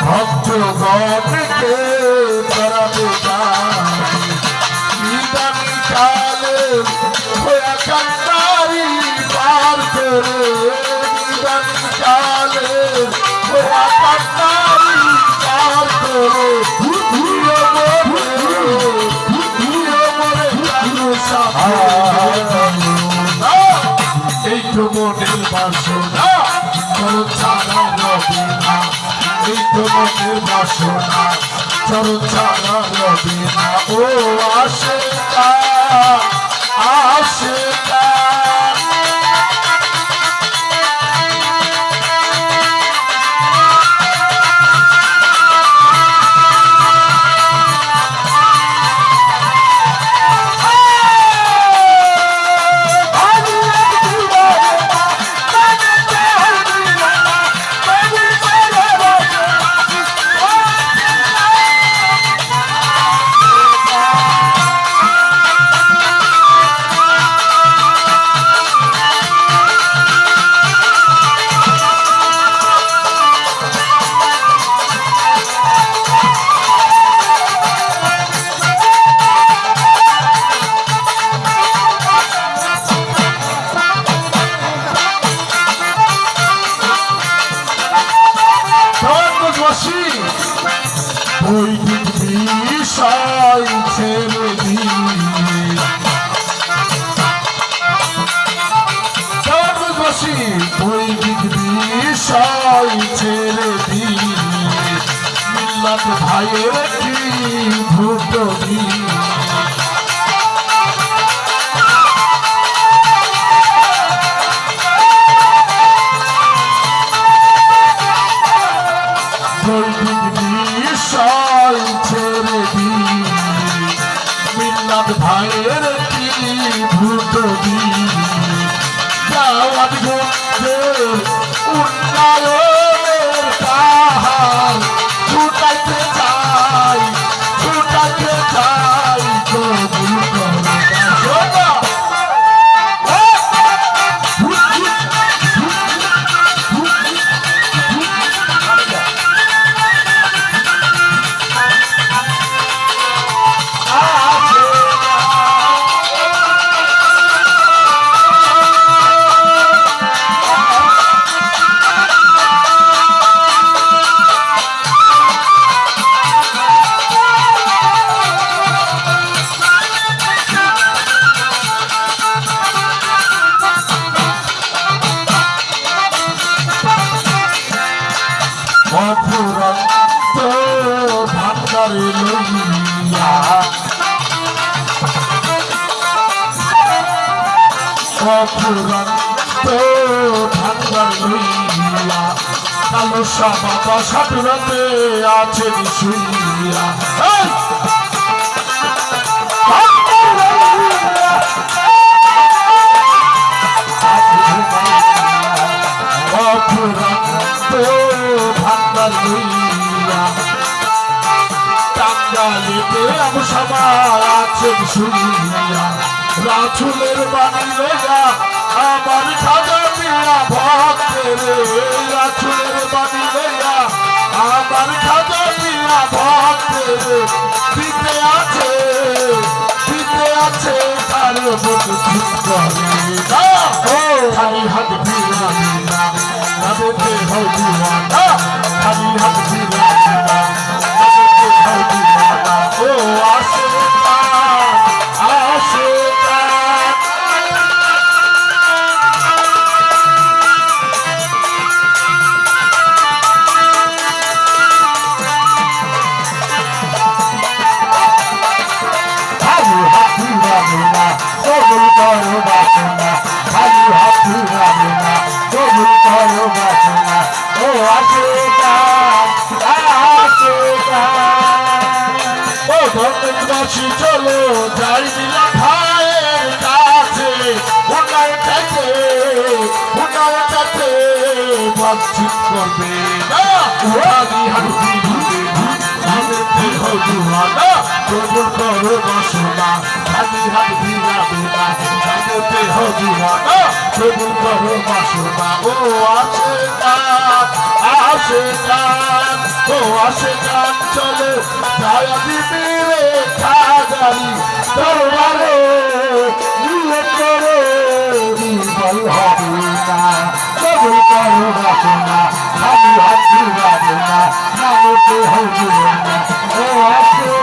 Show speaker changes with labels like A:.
A: ভক্তগণকে পরাবে জানি কালে হয়ে কান্দারি পার করে কালে হয়ে কান্দারি পার করে এই তো মনের বাসনা চরণ ছাড়া রবে না, এই তো মনের বাসনা চরণ ছাড়া রবে না। ও আশিকা আশিকা ভাইয়ের কি ভূতনি বিষয় ছেড়ে দি মিল্লাত ভাইয়ের কি ভূতনি যাওয়ার ঘুরতে উন্নয়নের কাহার ছুটাইতে চাই তো কালো সাবা সাধুরাতে আছেন শুইয়া ভান্ডার লইয়া টাঙ্গালিতে সব সময় আছেন শুনিয়া রাসূলের বাণী লইয়া আমার খাজা মিয়া ভক্তের রাসূলের বাণী লইয়া আমার খাজা মিয়া ভক্তের দিতে আছে তার বুক ঠিক করে না ও খালি হাত ফিরা না নামতে হয় দিওয়ানা খালি হাত ফিরা না নামতে হয় দিওয়ানা ও আশিকান আশিকান খালি হাত ফিরা না কবুল করো বাসনা খালি হাত ফিরা না কবুল করো বাসনা ও আশিকান আশিকান ও ধর্মবাসী চলো যাই দিলা ভাইয়ের কাছে উন্নয়নটাকে বাঞ্ছিত করবে না উহাদি হাতি নামেতে হজুয়ানা কবুল করো বাসনা খালি হাত ফিরাবে না নামেতে হজুয়ানা কবুল করো বাসনা ও আশিকান ও আশিকান চলে দয়া দিবিরে খাজারি দরবারে নিয়ত করে বিফল হবে না কবুল করো বাসনা খালি হাত ফিরাবে না নামেতে হজুয়ানা ও আশিকান